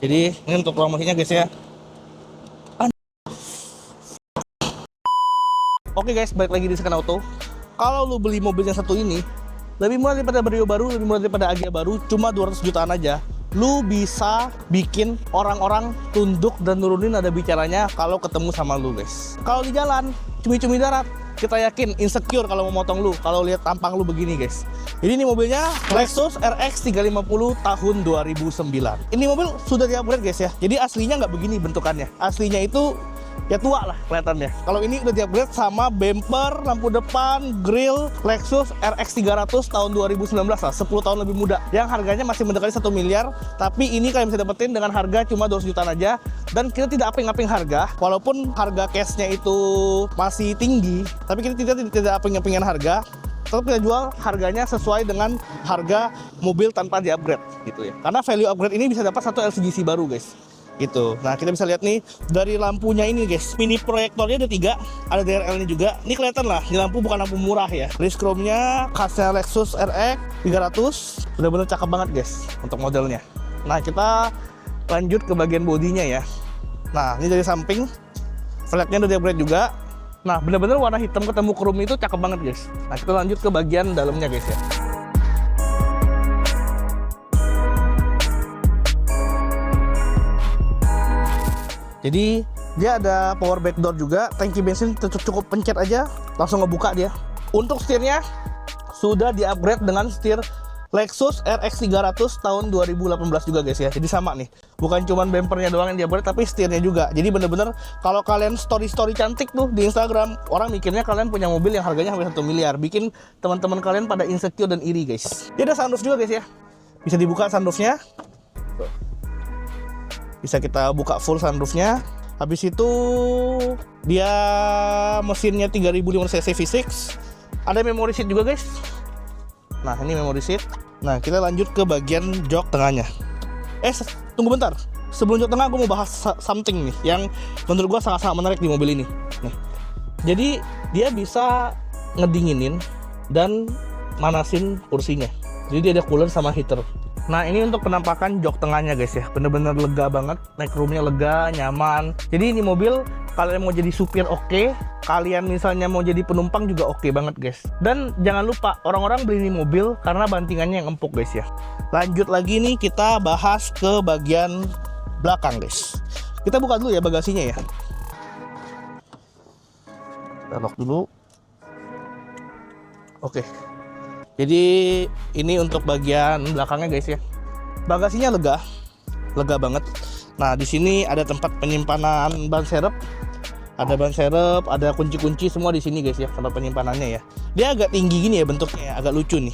Jadi ini untuk ruang mesinnya guys ya. Oke guys, balik lagi di Second Auto. Kalau lu beli mobil yang satu ini lebih murah daripada Brio baru, lebih murah daripada Agya baru, cuma 200 jutaan aja. Lu bisa bikin orang-orang tunduk dan nurunin nada bicaranya kalau ketemu sama lu guys. Kalau di jalan, cumi-cumi darat, kita yakin insecure kalau mau motong lu, kalau lihat tampang lu begini guys. Jadi ini mobilnya Lexus RX 350 tahun 2009. Ini mobil sudah di-upgrade guys ya. Jadi aslinya nggak begini bentukannya. Aslinya itu ya tua lah kelihatannya. Kalau ini udah di-upgrade sama bumper, lampu depan, grill Lexus RX 300 tahun 2019 lah, 10 tahun lebih muda. Yang harganya masih mendekati 1 miliar, tapi ini kalian bisa dapetin dengan harga cuma 200 jutaan aja. Dan kita tidak aping-aping harga, walaupun harga cashnya itu masih tinggi, tapi kita tidak aping-apingan harga. Tetap kita jual harganya sesuai dengan harga mobil tanpa di-upgrade gitu ya. Karena value upgrade ini bisa dapat satu LCGC baru guys. Gitu. Nah, kita bisa lihat nih dari lampunya ini guys. Mini proyektornya ada 3, ada DRL-nya juga. Ini kelihatan lah, ini lampu bukan lampu murah ya. Wrist chrome-nya khasnya Lexus RX 300. Bener-bener cakep banget guys untuk modelnya. Nah, kita lanjut ke bagian bodinya ya. Nah, ini dari samping velgnya udah di-upgrade juga. Nah, bener-bener warna hitam ketemu chrome itu cakep banget guys. Nah, kita lanjut ke bagian dalamnya guys ya. Jadi dia ada power back door juga, tangki bensin cukup pencet aja langsung ngebuka dia. Untuk setirnya sudah di-upgrade dengan setir Lexus RX 300 tahun 2018 juga guys ya. Jadi sama nih, bukan cuman bumpernya doang yang di-upgrade tapi setirnya juga. Jadi bener-bener kalau kalian story-story cantik tuh di Instagram, orang mikirnya kalian punya mobil yang harganya hampir 1 miliar. Bikin teman-teman kalian pada insecure dan iri guys. Dia ada sunroof juga guys ya. Bisa dibuka sunroofnya. Bisa kita buka full sunroofnya. Habis itu dia mesinnya 3500 cc V6. Ada memory seat juga guys. Nah, ini memory seat. Nah, kita lanjut ke bagian jok tengahnya. Tunggu bentar. Sebelum jok tengah aku mau bahas something nih yang menurut gua sangat-sangat menarik di mobil ini. Nih. Jadi dia bisa ngedinginin dan manasin kursinya. Jadi dia ada cooler sama heater. Nah, ini untuk penampakan jok tengahnya guys ya. Bener-bener lega banget, naik roomnya lega, nyaman. Jadi ini mobil kalian mau jadi supir oke, kalian misalnya mau jadi penumpang juga oke banget guys. Dan jangan lupa, orang-orang beli ini mobil karena bantingannya yang empuk guys ya. Lanjut lagi nih, kita bahas ke bagian belakang guys. Kita buka dulu ya bagasinya ya. Kita lock dulu. Oke. Jadi ini untuk bagian belakangnya guys ya. Bagasinya lega banget. Nah, di sini ada tempat penyimpanan ban serep. Ada ban serep, ada kunci-kunci semua di sini guys ya, tempat penyimpanannya ya. Dia agak tinggi gini ya bentuknya, agak lucu nih.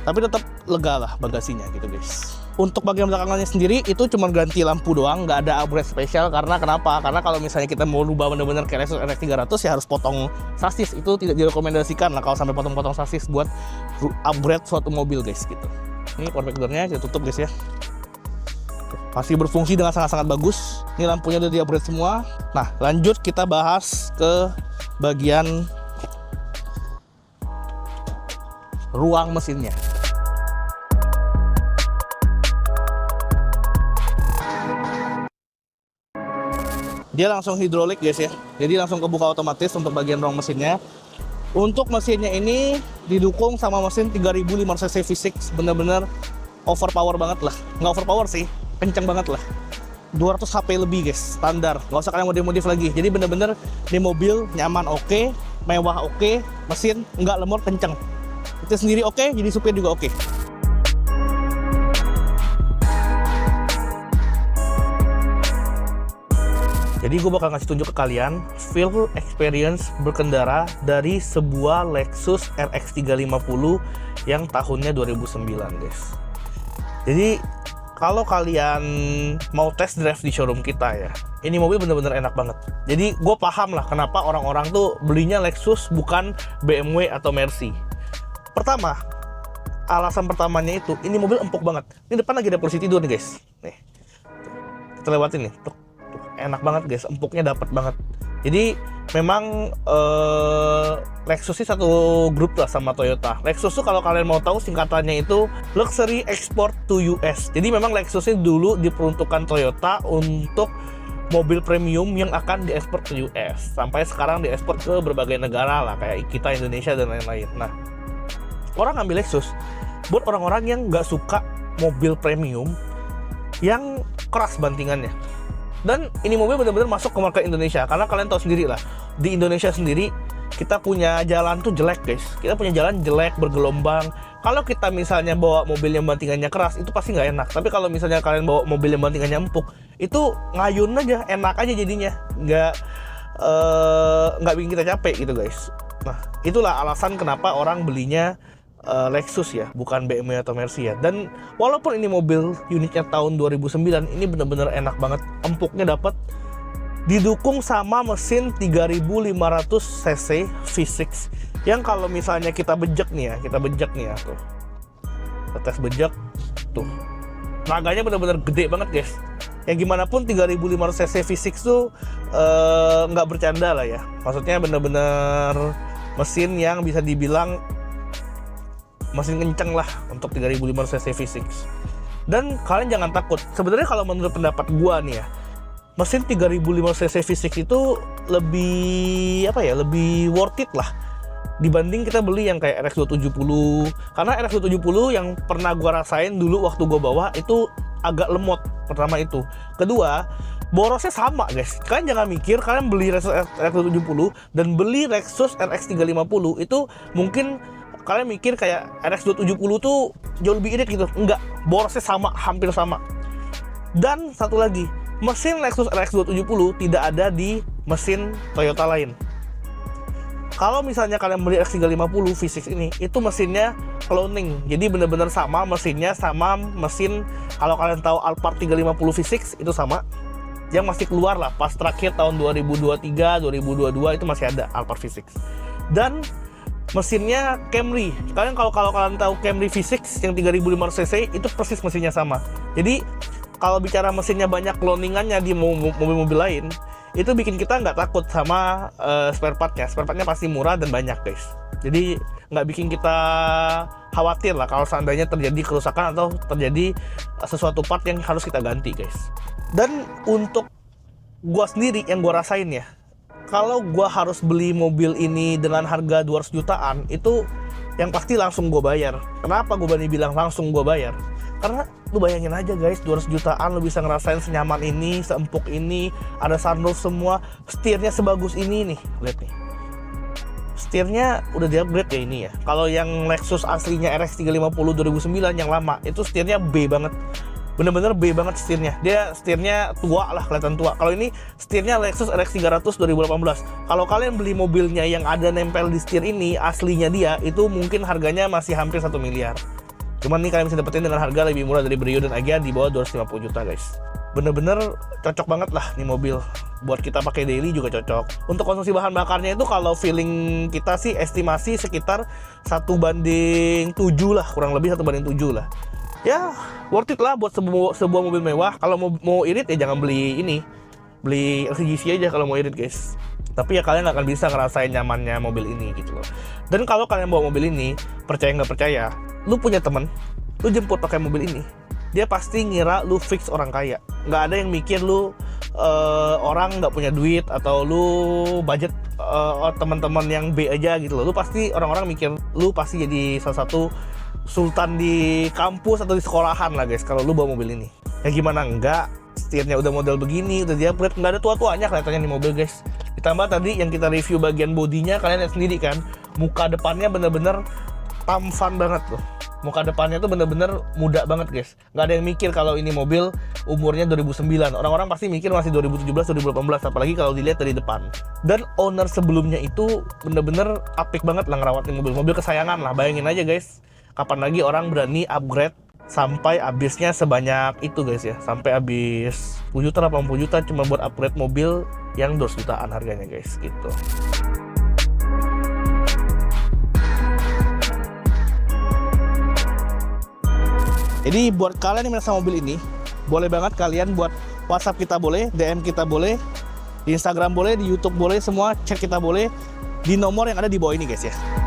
Tapi tetap lega lah bagasinya gitu guys. Untuk bagian belakangnya sendiri itu cuma ganti lampu doang, nggak ada upgrade spesial. Karena kenapa? Karena kalau misalnya kita mau rubah bener-bener ke Lexus RX 300 ya harus potong sasis. Itu tidak direkomendasikan lah kalau sampai potong-potong sasis buat upgrade suatu mobil guys gitu. Ini power back door-nya kita tutup guys ya. Masih berfungsi dengan sangat-sangat bagus. Ini lampunya udah di-upgrade semua. Nah, lanjut kita bahas ke bagian ruang mesinnya. Dia langsung hidrolik guys ya. Jadi langsung kebuka otomatis untuk bagian ruang mesinnya. Untuk mesinnya ini didukung sama mesin 3500 cc V6. Bener-bener overpower banget lah. Nggak overpower sih, kenceng banget lah. 200 HP lebih guys, standar. Nggak usah kalian modif-modif lagi. Jadi bener-bener di mobil nyaman oke, mewah oke, mesin nggak lemot, kenceng. Itu sendiri oke, jadi supir juga oke. Jadi gue bakal ngasih tunjuk ke kalian feel experience berkendara dari sebuah Lexus RX 350 yang tahunnya 2009 guys. Jadi kalau kalian mau test drive di showroom kita ya, ini mobil bener-bener enak banget. Jadi gue paham lah kenapa orang-orang tuh belinya Lexus bukan BMW atau Mercy. Pertama, alasan pertamanya itu ini mobil empuk banget. Ini depan lagi ada posisi tidur nih guys. Nih, kita lewatin nih. Enak banget guys, empuknya dapat banget. Jadi memang Lexus sih satu grup lah sama Toyota. Lexus tuh kalau kalian mau tahu singkatannya itu Luxury Export to US. Jadi memang Lexus ini dulu diperuntukkan Toyota untuk mobil premium yang akan diekspor ke US. Sampai sekarang diekspor ke berbagai negara lah, kayak kita, Indonesia, dan lain-lain. Nah, orang ambil Lexus buat orang-orang yang nggak suka mobil premium yang keras bantingannya. Dan ini mobil benar-benar masuk ke market Indonesia, karena kalian tahu sendiri lah, di Indonesia sendiri kita punya jalan tuh jelek guys. Kita punya jalan jelek, bergelombang. Kalau kita misalnya bawa mobil yang bantingannya keras, itu pasti nggak enak. Tapi kalau misalnya kalian bawa mobil yang bantingannya empuk, itu ngayun aja, enak aja jadinya. Nggak bikin kita capek gitu guys. Nah, itulah alasan kenapa orang belinya Lexus ya, bukan BMW atau Mercy ya. Dan walaupun ini mobil unitnya tahun 2009, ini bener-bener enak banget. Empuknya dapat, didukung sama mesin 3500 cc V6 yang kalau misalnya kita bejek nih ya tuh. Tes bejek tuh. Tenaganya bener-bener gede banget guys. Yang gimana pun 3500 cc V6 tuh nggak bercanda lah ya. Maksudnya bener-bener mesin yang bisa dibilang mesin kenceng lah untuk 3500 cc V6. Dan kalian jangan takut. Sebenarnya kalau menurut pendapat gua nih ya, mesin 3500 cc V6 itu lebih worth it lah dibanding kita beli yang kayak RX 270. Karena RX 270 yang pernah gua rasain dulu waktu gua bawa itu agak lemot, pertama itu. Kedua, borosnya sama guys. Kalian jangan mikir kalian beli Lexus RX 270 dan beli Lexus RX 350 itu mungkin kalian mikir kayak RX 270 tuh jauh lebih irit gitu. Enggak, borosnya sama, hampir sama. Dan satu lagi, mesin Lexus RX 270 tidak ada di mesin Toyota lain. Kalau misalnya kalian beli RX 350 V6 ini, itu mesinnya cloning. Jadi benar-benar sama mesinnya, sama mesin kalau kalian tahu Alphard 350 V6 itu sama. Yang masih keluar lah pas terakhir tahun 2023, 2022 itu masih ada Alphard V6. Dan mesinnya Camry. Kalau kalian tahu Camry V6 yang 3500 cc itu persis mesinnya sama. Jadi kalau bicara mesinnya banyak cloningannya di mobil-mobil lain, itu bikin kita nggak takut sama spare partnya. Spare partnya pasti murah dan banyak guys. Jadi nggak bikin kita khawatir lah kalau seandainya terjadi kerusakan atau terjadi sesuatu part yang harus kita ganti guys. Dan untuk gua sendiri yang gua rasain ya, kalau gue harus beli mobil ini dengan harga 200 jutaan, itu yang pasti langsung gue bayar. Kenapa gue berani bilang langsung gue bayar? Karena lu bayangin aja guys, 200 jutaan lu bisa ngerasain senyaman ini, seempuk ini, ada sunroof semua, setirnya sebagus ini nih, lihat nih. Setirnya udah di-upgrade ya ini ya. Kalau yang Lexus aslinya RX 350 2009 yang lama, itu setirnya B banget. Bener-bener B banget setirnya. Dia setirnya tua lah, kelihatan tua. Kalau ini setirnya Lexus RX 300 2018. Kalau kalian beli mobilnya yang ada nempel di setir ini, aslinya dia, itu mungkin harganya masih hampir 1 miliar. Cuman nih kalian bisa dapetin dengan harga lebih murah dari Brio dan Agya di bawah 250 juta guys. Bener-bener cocok banget lah nih mobil. Buat kita pakai daily juga cocok. Untuk konsumsi bahan bakarnya itu kalau feeling kita sih estimasi sekitar 1:7 lah, kurang lebih 1:7 lah. Ya worth it lah buat sebuah mobil mewah. Kalau mau irit ya jangan beli ini, beli LCGC aja kalau mau irit guys. Tapi ya kalian akan bisa ngerasain nyamannya mobil ini gitu loh. Dan kalau kalian bawa mobil ini, percaya nggak percaya, lu punya temen, lu jemput pakai mobil ini, dia pasti ngira lu fix orang kaya. Nggak ada yang mikir lu orang nggak punya duit atau lu budget teman-teman yang B aja gitu loh. Lu pasti, orang-orang mikir lu pasti jadi salah satu sultan di kampus atau di sekolahan lah guys kalau lu bawa mobil ini. Ya gimana enggak, setirnya udah model begini, udah di-upgrade, nggak ada tua-tuanya kelihatannya nih mobil guys. Ditambah tadi yang kita review bagian bodinya, kalian lihat sendiri kan, muka depannya bener-bener tampan banget loh. Muka depannya tuh bener-bener muda banget guys. Nggak ada yang mikir kalau ini mobil umurnya 2009. Orang-orang pasti mikir masih 2017, 2018, apalagi kalau dilihat dari depan. Dan owner sebelumnya itu bener-bener apik banget lah ngerawatin mobil kesayangan lah. Bayangin aja guys, kapan lagi orang berani upgrade sampai habisnya sebanyak itu guys ya. Sampai habis 10 juta, 80 juta cuma buat upgrade mobil yang 200 jutaan harganya guys gitu. Jadi buat kalian yang merasa mobil ini, boleh banget kalian buat WhatsApp kita boleh, DM kita boleh, di Instagram boleh, di YouTube boleh, semua chat kita boleh. di nomor yang ada di bawah ini guys ya.